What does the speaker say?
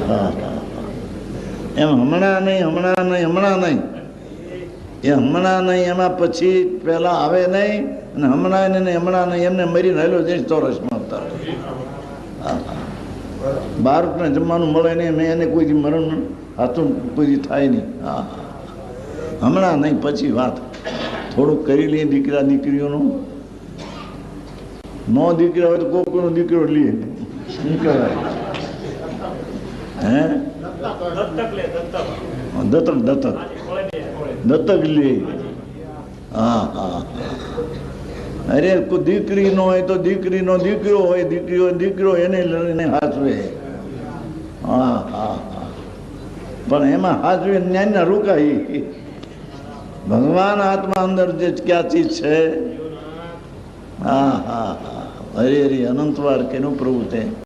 હા હા એમ હમણાં નહીં હમણાં નહીં હમણાં નહીં એ હમણાં નહીં એમાં પછી પહેલાં આવે નહીં અને હમણાં નહીં હમણાં નહીં એમને મરીને હેલો જઈશ ચોરસમાં આવતા. હા હા બાળકને જમવાનું મળે નહીં મેં એને કોઈથી મરણ હાથું કોઈથી થાય નહીં. હા હા હમણાં નહીં પછી વાત થોડુંક કરી લઈએ દીકરા દીકરીઓનું. નો દીકરા હોય તો કોઈનો દીકરો લઈએ શું કહેવાય હે દત્તક દત્તક દત્તક લે. હા હા અરે દીકરી નો હોય તો દીકરીનો દીકરો હોય દીકરી હોય દીકરો એને લઈને હાચવે. હા હા હા પણ એમાં હાચવે ન્યાયના રોકાય. ભગવાન આત્મા અંદર જે ક્યાં ચીજ છે. હા હા હા હરે હરે અનંતવાર કેનું પ્રભુ છે.